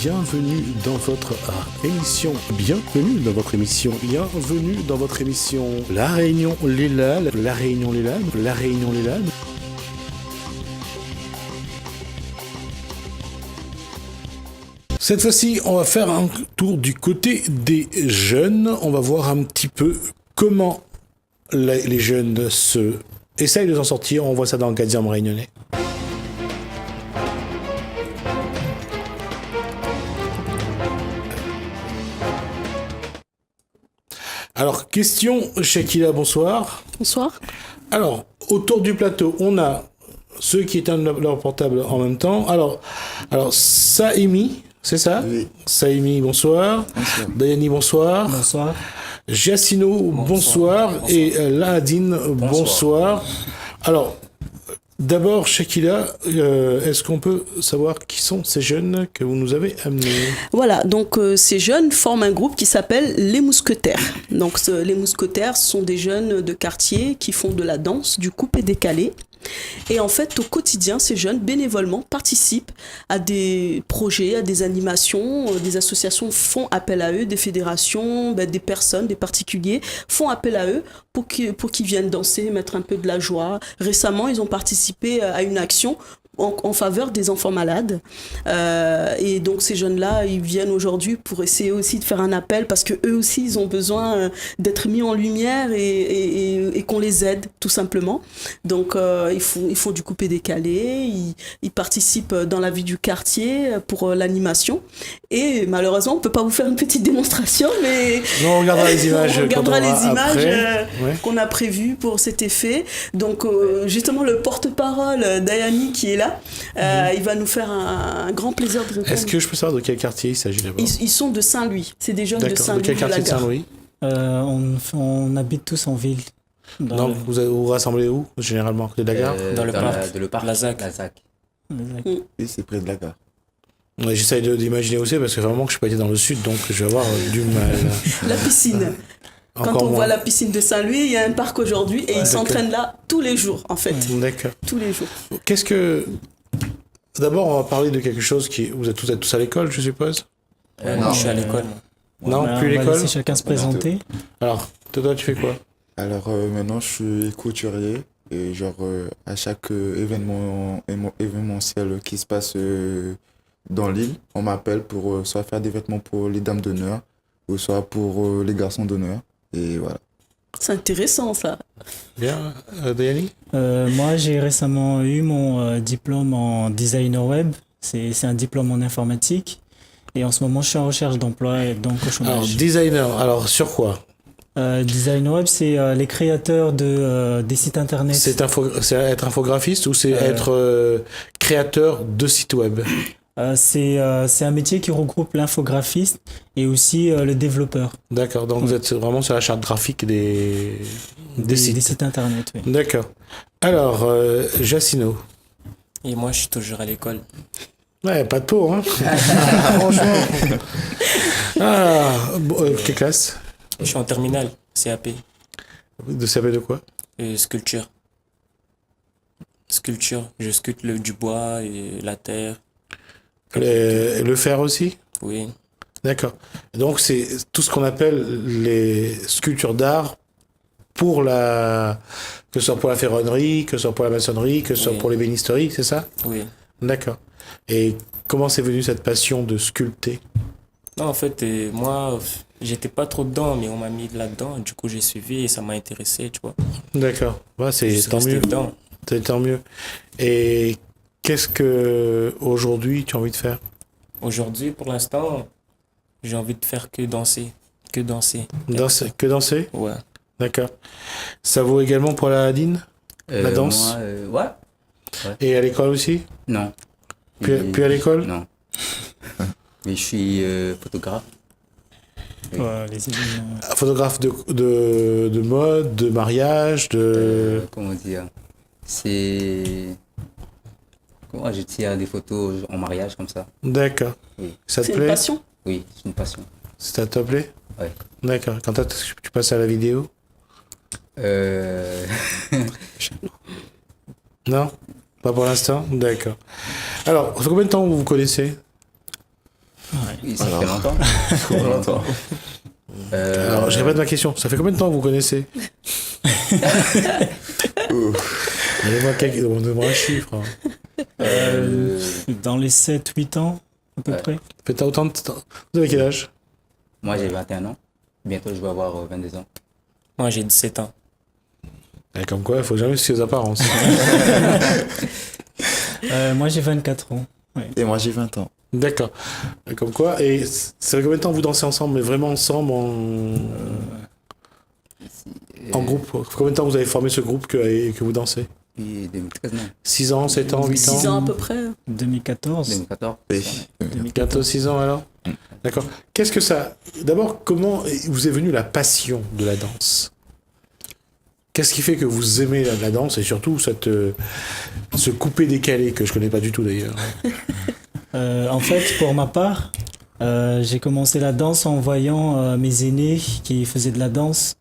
bienvenue dans votre émission. Bienvenue dans votre émission. Bienvenue dans votre émission. La Réunion Léla. La Réunion Léla. La Réunion Léla. Cette fois-ci, on va faire un tour du côté des jeunes. On va voir un petit peu comment les jeunes essayent de s'en sortir. On voit ça dans le Gadiam réunionnais. Alors, question, Shakila, bonsoir. Bonsoir. Alors, autour du plateau, on a ceux qui éteignent leur portable en même temps. Alors Saïmi, c'est ça? Oui. Saïmi, bonsoir. Bonsoir. Dayani, bonsoir. Bonsoir. Giacino, bonsoir. Et Lahadine, bonsoir. Alors, d'abord, Shakila, est-ce qu'on peut savoir qui sont ces jeunes que vous nous avez amenés? Voilà, donc ces jeunes forment un groupe qui s'appelle les Mousquetaires. Donc les Mousquetaires sont des jeunes de quartier qui font de la danse, du coupé-décalé. Et en fait, au quotidien, ces jeunes, bénévolement, participent à des projets, à des animations. Des associations font appel à eux, des fédérations, des personnes, des particuliers font appel à eux pour qu'ils viennent danser, mettre un peu de la joie. Récemment, ils ont participé à une action en faveur des enfants malades. Et donc ces jeunes-là, ils viennent aujourd'hui pour essayer aussi de faire un appel parce que eux aussi, ils ont besoin d'être mis en lumière et qu'on les aide, tout simplement. Donc ils font du coupé-décalé, ils participent dans la vie du quartier pour l'animation. Et malheureusement, on ne peut pas vous faire une petite démonstration, mais Non, on regardera les images. on regardera les images Ouais. qu'on a prévues pour cet effet. Donc justement, le porte-parole, Dayani, qui est là, il va nous faire un grand plaisir de répondre. Est-ce que je peux savoir de quel quartier il s'agit d'abord? Ils sont de Saint-Louis. C'est des jeunes de D'accord. Saint-Louis. De quel quartier de la Gare. Saint-Louis? On habite tous en ville. Non, vous vous rassemblez où, généralement, à côté de la gare? Dans le parc. Le parc La ZAC. Oui, c'est près de la gare. Ouais, j'essaye d'imaginer aussi, parce que vraiment que je n'ai pas été dans le sud, donc je vais avoir du mal. La piscine. Quand Encore on moins. voit la piscine de Saint-Louis, il y a un parc aujourd'hui et ils s'entraînent là tous les jours, en fait. D'accord. Tous les jours. Qu'est-ce que... D'abord, on va parler de quelque chose qui... Vous êtes tous à l'école, je suppose? Non, je suis à l'école. Non, Voilà, plus on va l'école? laisser chacun se présenter. Alors, toi, tu fais quoi? Alors maintenant, je suis couturier et à chaque événementiel qui se passe dans l'île, on m'appelle pour soit faire des vêtements pour les dames d'honneur ou soit pour les garçons d'honneur. Et voilà. C'est intéressant, ça. Bien. Dayani? Moi, j'ai récemment eu mon diplôme en designer web. C'est un diplôme en informatique. Et en ce moment, je suis en recherche d'emploi et donc au Alors, chômage. designer, alors sur quoi? Designer web, c'est les créateurs des sites internet. C'est être infographiste ou c'est être créateur de sites web? C'est un métier qui regroupe l'infographiste et aussi le développeur D'accord, donc vous êtes vraiment sur la charte graphique des sites. des sites internet. Oui. D'accord. Alors, Giacino. Et moi, je suis toujours à l'école. Ouais, pas de peau, hein. Franchement. Quelle classe? Je suis en terminale, CAP. De CAP de quoi? Sculpture. Sculpture. Je sculpte du bois et la terre. Le fer aussi? Oui. D'accord. Donc, c'est tout ce qu'on appelle les sculptures d'art pour que ce soit pour la ferronnerie, que ce soit pour la maçonnerie, que ce soit Oui. pour l'ébénisterie, c'est ça? Oui. D'accord. Et comment c'est venu cette passion de sculpter? Non, en fait, moi, j'étais pas trop dedans, mais on m'a mis là-dedans. Du coup, j'ai suivi et ça m'a intéressé, tu vois. D'accord. Ouais, Je c'est suis tant resté mieux. dedans. C'est tant mieux. Et qu'est-ce que aujourd'hui tu as envie de faire? Aujourd'hui, pour l'instant, j'ai envie de faire que danser. Que danser. Danser, que danser? Ouais. D'accord. Ça vaut également pour la Hadine? La danse? Moi, ouais. Et à l'école aussi? Non. Puis à l'école? Non. Mais je suis photographe. Oui. Photographe de mode, de mariage, Comment dire? C'est... Comment je tire des photos en mariage comme ça? D'accord. Oui. Ça te C'est une plaît? passion. Oui, c'est une passion. Ça te plaît? Ouais. D'accord. Quand est-ce que tu passes à la vidéo? Non? Pas pour l'instant? D'accord. Alors, ça fait combien de temps vous vous connaissez? Oui, ça Alors. fait longtemps. Trop longtemps. Alors, je répète ma question. Ça fait combien de temps que vous connaissez? Donnez-moi un chiffre. Hein. Dans les 7-8 ans, à peu Ouais. près. Faites autant de temps. Vous avez quel âge? Moi, j'ai 21 ans. Bientôt, je vais avoir 22 ans. Moi, j'ai 17 ans. Et comme quoi, il faut jamais se fier aux apparences. Moi, j'ai 24 ans. Et moi, j'ai 20 ans. D'accord. Comme quoi, et ça fait combien de temps que vous dansez ensemble, mais vraiment ensemble, en groupe? Combien de temps vous avez formé ce groupe que vous dansez? Depuis 2013, non. 6 ans, 7 ans, 8 ans? 6 ans à peu près. 2014. 2014. Et Bientôt 6 ans alors? D'accord. Qu'est-ce que ça... D'abord, comment vous est venue la passion de la danse? Qu'est-ce qui fait que vous aimez la danse et surtout ce coupé-décalé que je connais pas du tout d'ailleurs? En fait, pour ma part, j'ai commencé la danse en voyant mes aînés qui faisaient de la danse.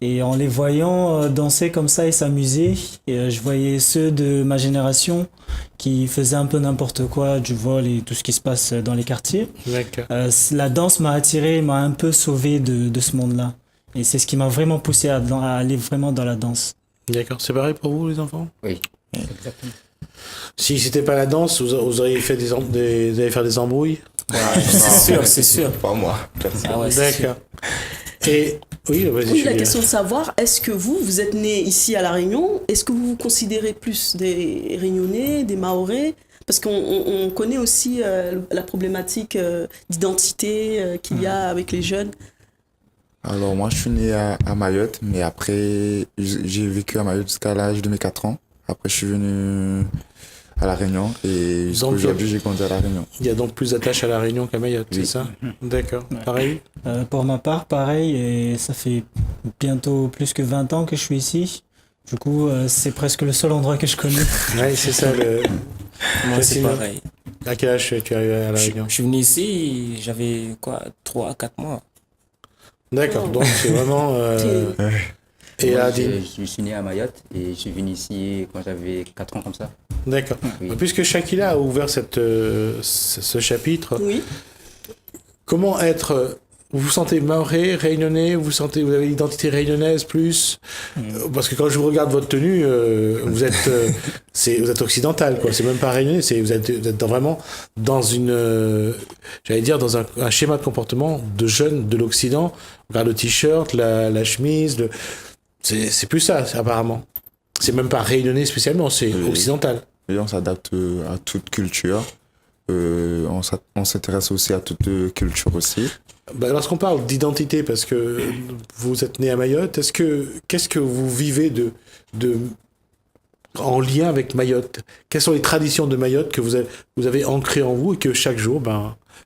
Et en les voyant danser comme ça et s'amuser, je voyais ceux de ma génération qui faisaient un peu n'importe quoi, du vol et tout ce qui se passe dans les quartiers. D'accord. La danse m'a attiré, m'a un peu sauvé de ce monde-là. Et c'est ce qui m'a vraiment poussé à aller vraiment dans la danse. D'accord. C'est pareil pour vous les enfants? Oui, exactement. Si c'était pas la danse, vous auriez fait vous allez faire des embrouilles? C'est sûr, c'est sûr. Pas moi. Ah ouais, c'est sûr. D'accord. Et oui, vas-y. Oui, la Julia. question de savoir, est-ce que vous êtes né ici à La Réunion, est-ce que vous vous considérez plus des Réunionnais, des Mahorais? Parce qu'on connaît aussi la problématique d'identité qu'il y a avec les jeunes. Alors, moi, je suis né à Mayotte, mais après, j'ai vécu à Mayotte jusqu'à l'âge de mes 4 ans. Après, je suis venu à La Réunion et jusqu'à Donc, aujourd'hui, j'ai grandi à La Réunion. Il y a donc plus d'attache à La Réunion qu'à Mayotte, c'est Oui. ça? D'accord. Ouais. Pareil? Pour ma part, pareil, et ça fait bientôt plus que 20 ans que je suis ici. Du coup, c'est presque le seul endroit que je connais. Oui, c'est ça. Moi, c'est Facilement. pareil. À quel âge tu es arrivé à La Je Réunion? je suis venu ici, j'avais quoi, 3 à 4 mois. D'accord, donc c'est vraiment... Et Moi, Adine? je suis né à Mayotte et je suis venu ici quand j'avais 4 ans comme ça. D'accord. Oui. Puisque Shakila a ouvert ce chapitre, Oui. comment être... Vous vous sentez mahorais, réunionnais, vous avez l'identité réunionnaise plus? Parce que quand je vous regarde votre tenue, vous êtes occidental, quoi. C'est même pas réunionnais, vous êtes vraiment dans j'allais dire, dans un schéma de comportement de jeunes de l'Occident. Regarde le t-shirt, la chemise, c'est plus ça, apparemment. C'est même pas réunionnais spécialement, c'est Oui. occidental. Et on s'adapte à toute culture. On s'intéresse aussi à toute culture aussi. Bah, lorsqu'on parle d'identité, parce que vous êtes né à Mayotte, qu'est-ce que vous vivez en lien avec Mayotte? Quelles sont les traditions de Mayotte que vous avez ancrées en vous et que chaque jour,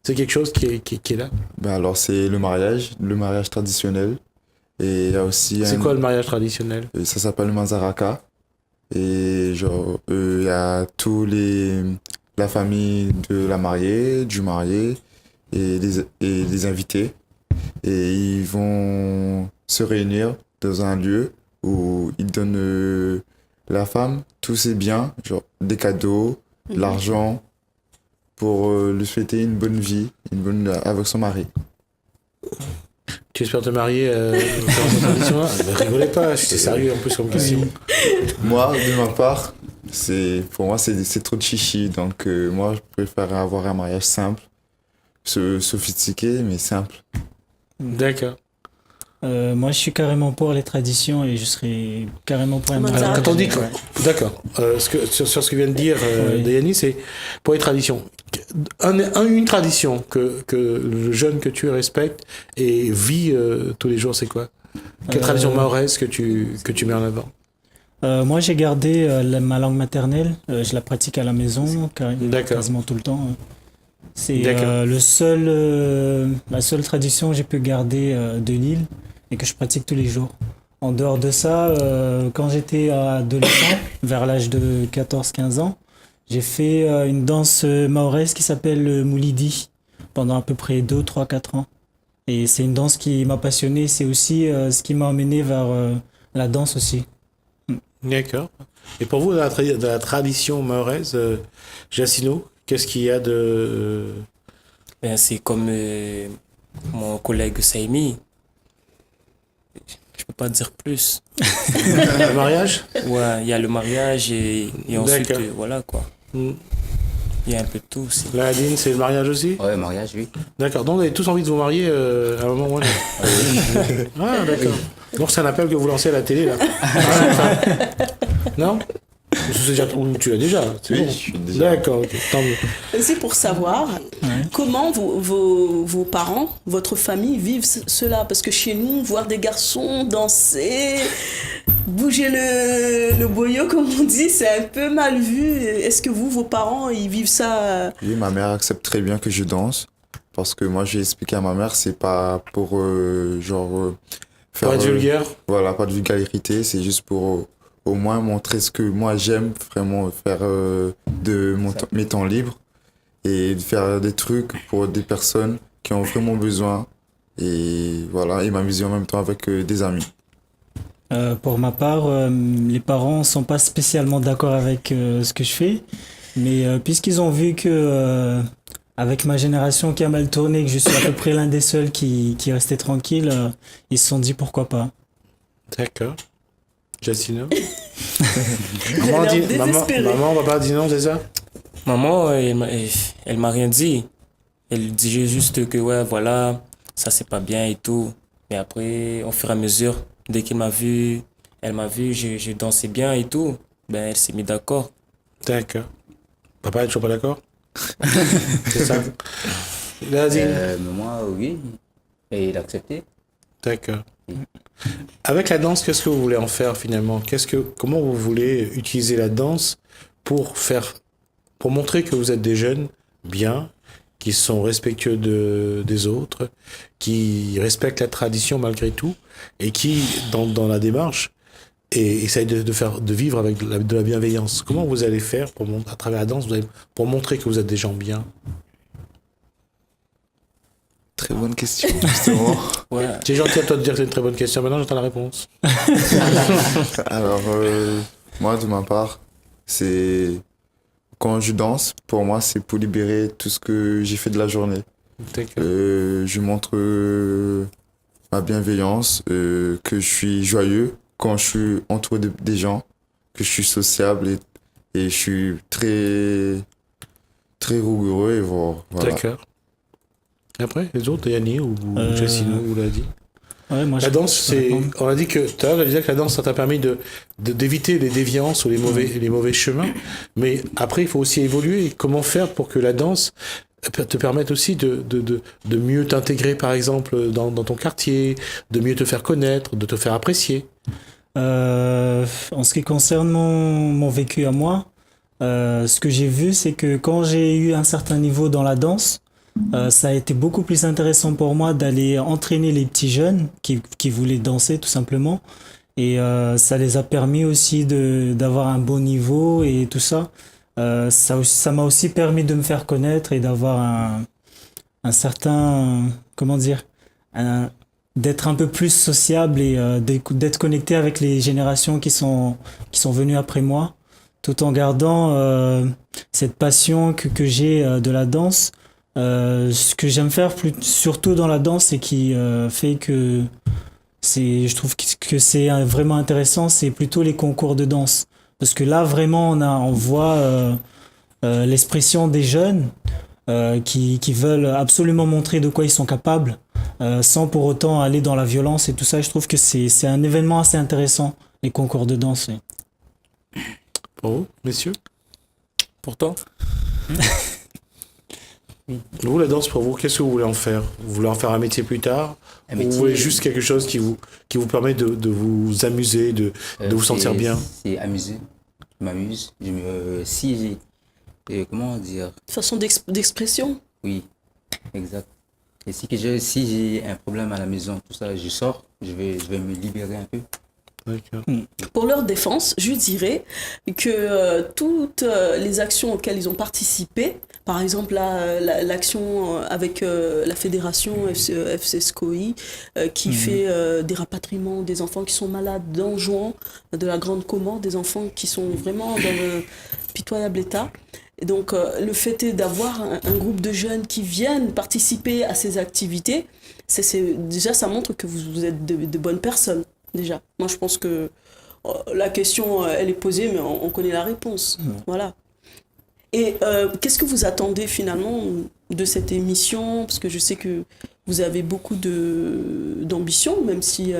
c'est quelque chose qui est là? Alors, c'est le mariage traditionnel. Et il y a aussi C'est quoi le mariage traditionnel? ça s'appelle le Mazaraka. Et genre, il y a la famille de la mariée, du marié et les invités. Et ils vont se réunir dans un lieu où ils donnent la femme tous ses biens, genre des cadeaux, de l'argent, pour lui souhaiter une bonne vie, avec son mari. Tu espères te marier dans cette tradition-là? Ne rigolez pas, j'étais sérieux en plus comme question. Moi, de ma part, pour moi, c'est trop de chichi. Donc, moi, je préfère avoir un mariage simple, sophistiqué, mais simple. D'accord. Moi, je suis carrément pour les traditions et je serais carrément pour un Comment mariage. Alors, quand on dit que... Ouais. D'accord. Sur ce que vient de dire Oui. Dayani, c'est pour les traditions. Une tradition que le jeune que tu respectes et vit tous les jours, c'est quoi? Quelle tradition mahoraise que tu mets en avant? Moi, j'ai gardé ma langue maternelle. Je la pratique à la maison, D'accord. quasiment tout le temps. C'est D'accord. la seule tradition que j'ai pu garder de l'île et que je pratique tous les jours. En dehors de ça, quand j'étais adolescent, vers l'âge de 14-15 ans, j'ai fait une danse mahoraise qui s'appelle le moulidi pendant à peu près 2, 3, 4 ans. Et c'est une danse qui m'a passionné. C'est aussi ce qui m'a emmené vers la danse aussi. D'accord. Et pour vous, dans la tradition mahoraise, Jacino, qu'est-ce qu'il y a de... Ben, c'est comme mon collègue Saimi. Je peux pas dire plus. Le mariage? Ouais, il y a le mariage et ensuite, D'accord. voilà quoi. Hmm. Il y a un peu de tout aussi. La Adine, c'est le mariage aussi? Ouais, mariage, oui. D'accord. Donc, vous avez tous envie de vous marier à un moment ou à un autre. Ah, d'accord. Donc, c'est un appel que vous lancez à la télé, là. Non? Ou tu l'as déjà? C'est Oui, bon. je suis déjà. D'accord, ok. Tant mieux. C'est pour savoir comment vos parents, votre famille vivent cela. Parce que chez nous, voir des garçons danser, bouger le boyau, comme on dit, c'est un peu mal vu. Est-ce que vos parents, ils vivent ça Oui, ma mère accepte très bien que je danse. Parce que moi, j'ai expliqué à ma mère, c'est pas pour faire. Pour être vulgaire? Voilà, pas de vulgarité, c'est juste pour au moins montrer ce que moi j'aime, vraiment faire mes temps libres et de faire des trucs pour des personnes qui ont vraiment besoin et voilà, et m'amuser en même temps avec des amis. Pour ma part, les parents sont pas spécialement d'accord avec ce que je fais, mais puisqu'ils ont vu que avec ma génération qui a mal tourné, que je suis à peu près l'un des seuls qui restait tranquille, ils se sont dit pourquoi pas. D'accord. Jacina? J'ai Maman, l'air désespérée. maman, papa dit non, c'est ça? Maman, elle m'a rien dit. Elle dit juste que, ouais, voilà, ça c'est pas bien et tout. Mais après, au fur et à mesure, dès elle m'a vu, je dansais bien et tout, ben elle s'est mise d'accord. D'accord. Papa est toujours pas d'accord? C'est ça? Là, dis. Mais moi, oui. Et il a accepté. D'accord. Avec la danse, qu'est-ce que vous voulez en faire finalement? Comment vous voulez utiliser la danse pour montrer que vous êtes des jeunes bien, qui sont respectueux des autres, qui respectent la tradition malgré tout, et qui, dans la démarche, essayent de vivre avec de la bienveillance. Comment vous allez faire à travers la danse, pour montrer que vous êtes des gens bien? Très bonne question, justement. Ouais. C'est gentil à toi de dire que c'est une très bonne question. Maintenant, j'entends la réponse. Alors, moi, de ma part, c'est quand je danse, pour moi, c'est pour libérer tout ce que j'ai fait de la journée. D'accord. Je montre ma bienveillance, que je suis joyeux quand je suis entouré des gens, que je suis sociable et je suis très, très rigoureux. Et voilà. D'accord. Après, les autres, Yanni ou Jacino, vous l'a dit. Ouais, moi, La danse, on a dit que tout à l'heure, elle disait que la danse, ça t'a permis d'éviter les déviances ou les mauvais chemins. Mais après, il faut aussi évoluer. Comment faire pour que la danse te permette aussi de mieux t'intégrer, par exemple, dans ton quartier, de mieux te faire connaître, de te faire apprécier? En ce qui concerne mon vécu à moi, ce que j'ai vu, c'est que quand j'ai eu un certain niveau dans la danse, ça a été beaucoup plus intéressant pour moi d'aller entraîner les petits jeunes qui voulaient danser tout simplement. Et ça les a permis aussi d'avoir un bon niveau et tout ça. Ça m'a aussi permis de me faire connaître et d'avoir un certain, comment dire, d'être un peu plus sociable et d'être connecté avec les générations qui sont venues après moi, tout en gardant cette passion que j'ai de la danse. Ce que j'aime faire surtout dans la danse et qui fait que je trouve que c'est vraiment intéressant, c'est plutôt les concours de danse. Parce que là, vraiment, on voit l'expression des jeunes qui veulent absolument montrer de quoi ils sont capables, sans pour autant aller dans la violence et tout ça. Je trouve que c'est un événement assez intéressant, les concours de danse. Oui. Pour vous, messieurs? Pour toi? Vous, la danse, pour vous, qu'est-ce que vous voulez en faire? Vous voulez en faire un métier plus tard? Un Ou métier, vous voulez juste quelque chose qui vous permet de vous amuser, de vous sentir bien? C'est amuser. Je m'amuse. Comment dire? Façon d'expression? Oui, exact. Et si j'ai un problème à la maison, tout ça, je sors, je vais me libérer un peu. D'accord. Pour leur défense, je dirais que toutes les actions auxquelles ils ont participé, par exemple l'action avec la fédération FC SCOI qui fait des rapatriements des enfants qui sont malades d'Anjouan, de la Grande Comore, des enfants qui sont vraiment dans le pitoyable état. Et donc, le fait est d'avoir un groupe de jeunes qui viennent participer à ces activités, déjà, ça montre que vous êtes de bonnes personnes, déjà. Moi, je pense que la question, elle est posée, mais on connaît la réponse. Voilà. Et qu'est-ce que vous attendez finalement de cette émission? Parce que je sais que vous avez beaucoup d'ambition, même si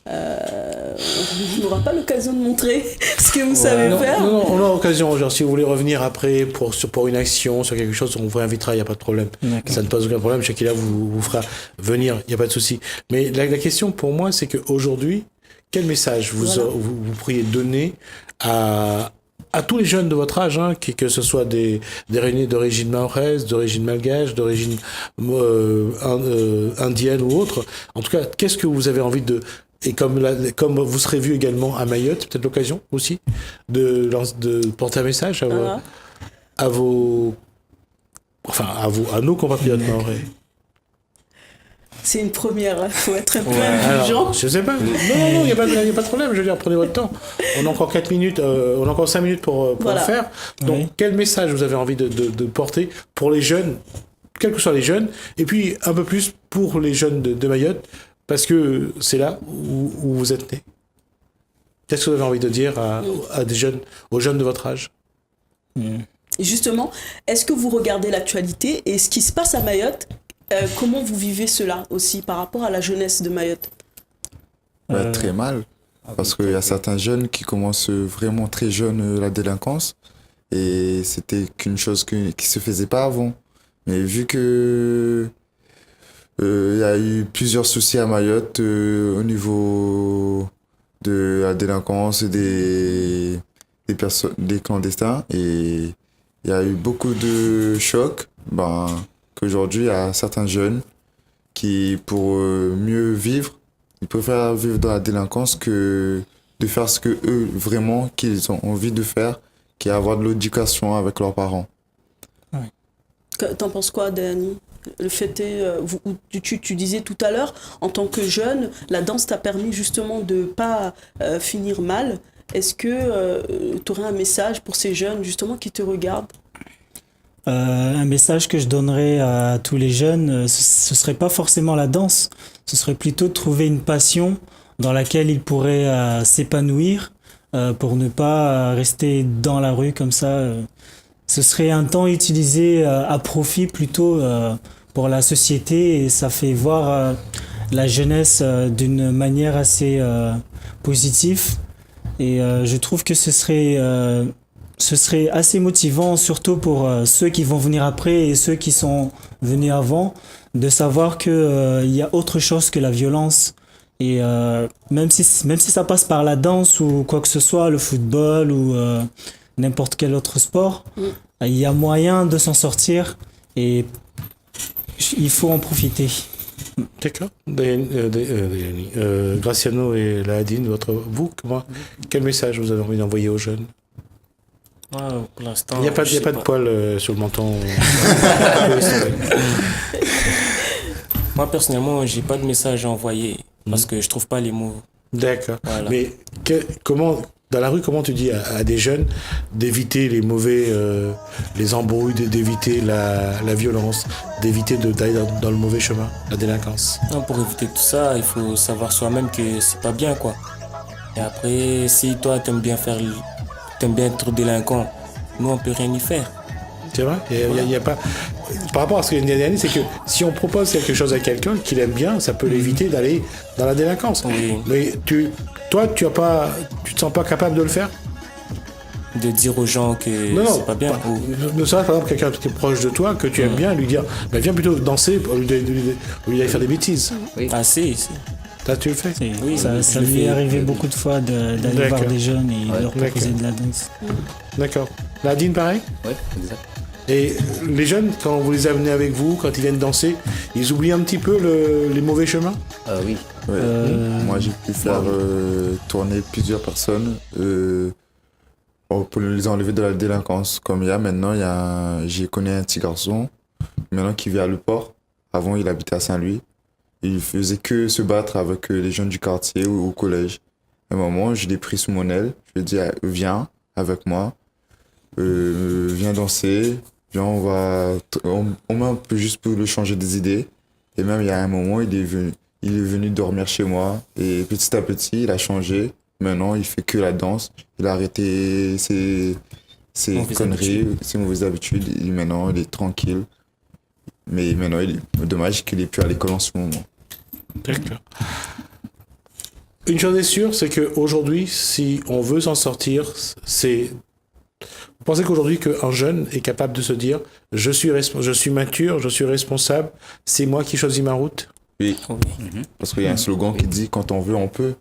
on n'aura pas l'occasion de montrer ce que vous savez faire. Non, on aura l'occasion. Genre, si vous voulez revenir après pour une action, sur quelque chose, on vous réinvitera, il n'y a pas de problème. D'accord. Ça ne pose aucun problème. Shakila vous fera venir, il n'y a pas de souci. Mais la question pour moi, c'est qu'aujourd'hui, quel message vous pourriez donner à tous les jeunes de votre âge, hein, que ce soit des d'origine mahoraise, d'origine malgache, d'origine indienne ou autre. En tout cas, qu'est-ce que vous avez envie de... Et comme vous serez vu également à Mayotte, peut-être l'occasion aussi de porter un message à nos compatriotes mahorais. C'est une première, il faut être un peu Alors, indulgent. je sais pas. Non, il n'y a pas de problème. Je veux dire, prenez votre temps. On a encore 4 minutes, on a encore 5 minutes pour le faire. Donc, Oui. quel message vous avez envie de porter pour les jeunes, quels que soient les jeunes, et puis un peu plus pour les jeunes de Mayotte, parce que c'est là où vous êtes nés. Qu'est-ce que vous avez envie de dire à des jeunes, aux jeunes de votre âge? Et justement, est-ce que vous regardez l'actualité et ce qui se passe à Mayotte, comment vous vivez cela aussi par rapport à la jeunesse de Mayotte? Très mal. Parce qu'il y a certains jeunes qui commencent vraiment très jeunes la délinquance. Et c'était qu'une chose qui se faisait pas avant. Mais vu que il y a eu plusieurs soucis à Mayotte au niveau de la délinquance et des clandestins. Et il y a eu beaucoup de chocs. Qu'aujourd'hui, il y a certains jeunes qui, pour mieux vivre, ils préfèrent vivre dans la délinquance que de faire ce que eux, vraiment, qu'ils ont envie de faire, qui est avoir de l'éducation avec leurs parents. T'en penses quoi, Dani? Le fait est, tu disais tout à l'heure, en tant que jeune, la danse t'a permis justement de ne pas finir mal. Est-ce que tu aurais un message pour ces jeunes justement qui te regardent? Un message que je donnerais à tous les jeunes, ce serait pas forcément la danse, ce serait plutôt de trouver une passion dans laquelle ils pourraient s'épanouir pour ne pas rester dans la rue comme ça. Ce serait un temps utilisé à profit plutôt pour la société et ça fait voir la jeunesse d'une manière assez positive. Et je trouve que ce serait assez motivant, surtout pour ceux qui vont venir après et ceux qui sont venus avant, de savoir qu'il y a autre chose que la violence. Et même si ça passe par la danse ou quoi que ce soit, le football ou n'importe quel autre sport, il y a moyen de s'en sortir et il faut en profiter. D'accord. Graciano et Lahadine, quel message vous avez envie d'envoyer aux jeunes? Moi, pour l'instant, Il n'y a pas de poils sur le menton. Moi, personnellement, j'ai pas de message à envoyer parce que je trouve pas les mots. D'accord. Voilà. Mais dans la rue, comment tu dis à des jeunes d'éviter les embrouilles, d'éviter la violence, d'éviter d'aller dans le mauvais chemin, la délinquance? Non, pour éviter tout ça, il faut savoir soi-même que c'est pas bien, quoi. Et après, si toi, t'aimes bien être délinquant, nous, on peut rien y faire. C'est vrai? Il y a pas... Par rapport à ce que dit Dani, c'est que si on propose quelque chose à quelqu'un qu'il aime bien, ça peut l'éviter d'aller dans la délinquance. Oui. Mais toi, tu te sens pas capable de le faire? De dire aux gens que c'est pas bien. Ne serait-ce par exemple quelqu'un qui est proche de toi, que tu aimes bien, lui dire, viens plutôt danser au lieu d'aller faire des bêtises. Oui. Ah, si. Là, tu le fais? Oui, ça je le m'est fais. arrivé beaucoup de fois d'aller D'accord. voir des jeunes et Ouais, leur proposer d'accord. de la danse. D'accord. Nadine, pareil? Oui, exact. Et les jeunes, quand vous les amenez avec vous, quand ils viennent danser, ils oublient un petit peu les mauvais chemins? Oui. Ouais. Moi, j'ai pu faire tourner plusieurs personnes pour les enlever de la délinquance. Comme j'ai connu un petit garçon, maintenant qui vit à Le Port. Avant, il habitait à Saint-Louis. Il faisait que se battre avec les jeunes du quartier ou au collège. À un moment, je l'ai pris sous mon aile. Je lui ai dit, viens avec moi. viens danser, viens, on met un peu juste pour le changer des idées. Et même il y a un moment, il est venu dormir chez moi et petit à petit, il a changé. Maintenant, il fait que la danse. Il a arrêté ses conneries, ses mauvaises habitudes. Et maintenant, il est tranquille. Mais maintenant, il est dommage qu'il est plus à l'école en ce moment. D'accord. Une chose est sûre, c'est qu'aujourd'hui, si on veut s'en sortir, c'est... Vous pensez qu'aujourd'hui, qu'un jeune est capable de se dire « je suis mature, je suis responsable, c'est moi qui choisis ma route ». Oui, parce qu'il y a un slogan qui dit « quand on veut, on peut ».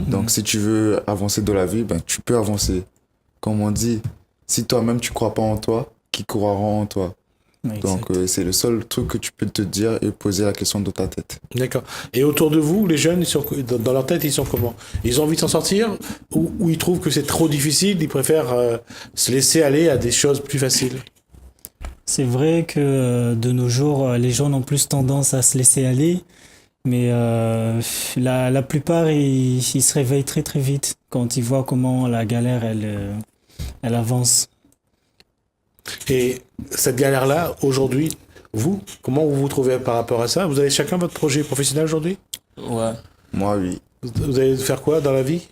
Donc, si tu veux avancer dans la vie, ben, tu peux avancer. Comme on dit, si toi-même tu crois pas en toi, qui croira en toi? Ouais, Donc, exact. c'est le seul truc que tu peux te dire et poser la question dans ta tête. D'accord. Et autour de vous, les jeunes, ils sont, dans leur tête, ils sont comment? Ils ont envie de s'en sortir ou ils trouvent que c'est trop difficile, ils préfèrent se laisser aller à des choses plus faciles? C'est vrai que de nos jours, les gens ont plus tendance à se laisser aller, mais la plupart, ils se réveillent très très vite quand ils voient comment la galère, elle avance. Et cette galère-là, aujourd'hui, vous, comment vous vous trouvez par rapport à ça? Vous avez chacun votre projet professionnel aujourd'hui? Ouais. Moi, oui. Vous allez faire quoi dans la vie?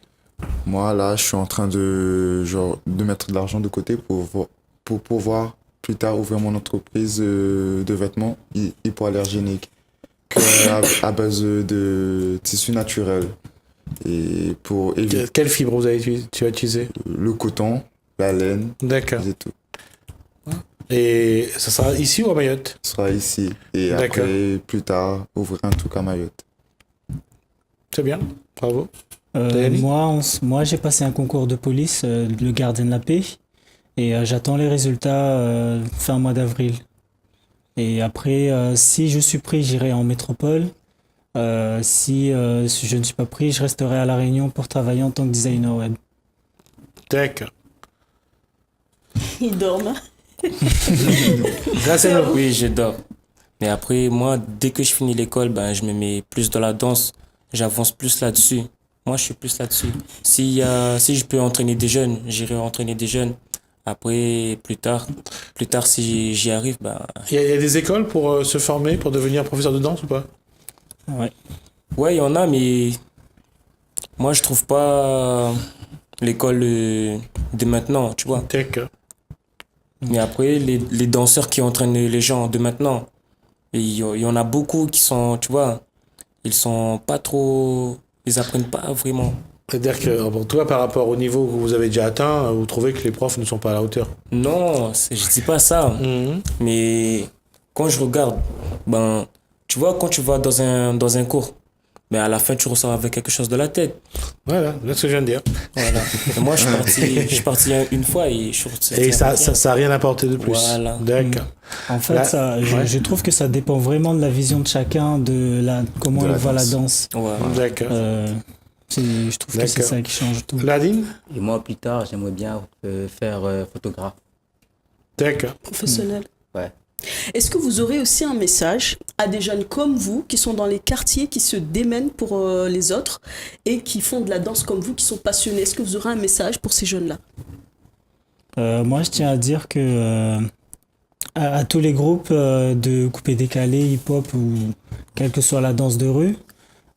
Moi, là, je suis en train de mettre de l'argent de côté pour pouvoir plus tard ouvrir mon entreprise de vêtements hypoallergéniques à base de tissus naturels. Et pour éviter Quelle fibre tu as utilisé? le coton, la laine, D'accord. et tout. Et ça sera ici ou à Mayotte? Ce sera ici. Et D'accord. après, plus tard, ouvrir un truc à Mayotte. C'est bien, bravo. Dani? Moi, j'ai passé un concours de police, le gardien de la paix, et j'attends les résultats fin mois d'avril. Et après, si je suis pris, j'irai en métropole. Si je ne suis pas pris, je resterai à La Réunion pour travailler en tant que designer web. D'accord. Ils dorment. Là, c'est le... Oui, j'adore. Mais après, moi, dès que je finis l'école, ben, je me mets plus dans la danse. J'avance plus là-dessus. Moi, je suis plus là-dessus. Si je peux entraîner des jeunes, j'irai entraîner des jeunes. Après, plus tard, si j'y arrive, ben, Il y a des écoles pour se former, pour devenir professeur de danse ou pas? Ouais. ouais, il y en a, mais moi, je trouve pas l'école de maintenant, tu vois. D'accord. Mais après, les danseurs qui entraînent les gens de maintenant, il y en a beaucoup qui sont, tu vois, ils apprennent pas vraiment. C'est-à-dire que bon, toi, par rapport au niveau que vous avez déjà atteint, vous trouvez que les profs ne sont pas à la hauteur? Non, je dis pas ça. Mais quand je regarde, ben, tu vois, quand tu vas dans un cours, mais à la fin, tu ressors avec quelque chose de la tête. Voilà, c'est ce que je viens de dire. Voilà. Et moi, je suis parti une fois et je suis ressorti Et ça avec rien. n'a rien apporté de plus. Voilà. D'accord. En fait, Là, je trouve que ça dépend vraiment de la vision de chacun, comment De il la voit la danse. danse. Ouais. D'accord. Je trouve que c'est D'accord. ça qui change tout. Ladine? Et moi, plus tard, j'aimerais bien faire photographe. D'accord. Professionnel. Ouais. Est-ce que vous aurez aussi un message à des jeunes comme vous qui sont dans les quartiers, qui se démènent pour les autres et qui font de la danse comme vous, qui sont passionnés? Est-ce que vous aurez un message pour ces jeunes-là? Moi, je tiens à dire que à tous les groupes de coupé décalé, hip-hop ou quelle que soit la danse de rue,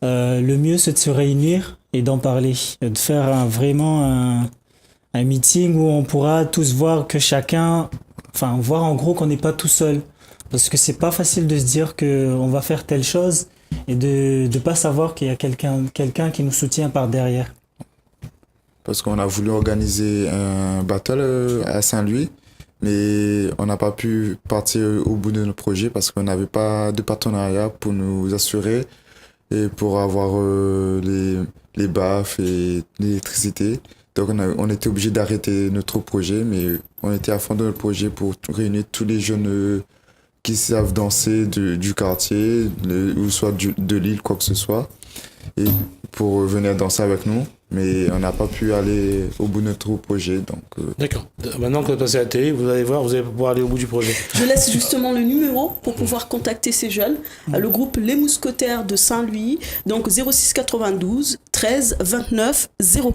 le mieux c'est de se réunir et d'en parler, de faire vraiment un meeting où on pourra tous voir que voir en gros qu'on n'est pas tout seul. Parce que c'est pas facile de se dire qu'on va faire telle chose et de ne pas savoir qu'il y a quelqu'un qui nous soutient par derrière. Parce qu'on a voulu organiser un battle à Saint-Louis, mais on n'a pas pu partir au bout de notre projet parce qu'on n'avait pas de partenariat pour nous assurer et pour avoir les baffes et l'électricité. Donc on était obligé d'arrêter notre projet, mais on était à fond dans notre projet pour réunir tous les jeunes qui savent danser du quartier, ou soit de l'île, quoi que ce soit, et pour venir danser avec nous. Mais on n'a pas pu aller au bout de notre projet. Donc, D'accord. Maintenant que vous passez à la télé, vous allez voir, vous allez pouvoir aller au bout du projet. Je laisse justement le numéro pour pouvoir contacter ces jeunes. Le groupe Les Mousquetaires de Saint-Louis, donc 06 92 13 13 29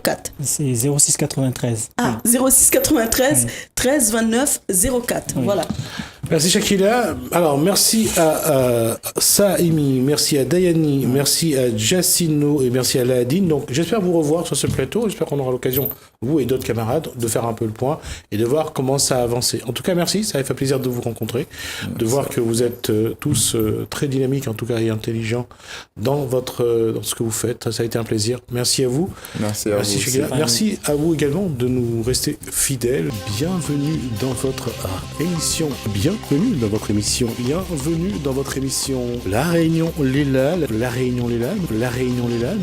04. C'est 0693. Ah, 06 93 13 29 04. Oui. Voilà. Merci Shakila. Alors merci à Saimi, merci à Dayani, merci à Jacino et merci à Lahadine. Donc j'espère vous revoir sur ce plateau. J'espère qu'on aura l'occasion, vous et d'autres camarades, de faire un peu le point et de voir comment ça a avancé. En tout cas, merci. Ça a fait plaisir de vous rencontrer, de voir que vous êtes tous très dynamiques, en tout cas, et intelligents dans dans ce que vous faites. Ça a été un plaisir. Merci à vous. Merci à Merci vous. Shakila. aussi. Merci à vous également de nous rester fidèles. Bienvenue dans votre émission. Bienvenue dans votre émission. Bienvenue dans votre émission. La Réunion Lélal. La Réunion Lélal. La Réunion Lélal.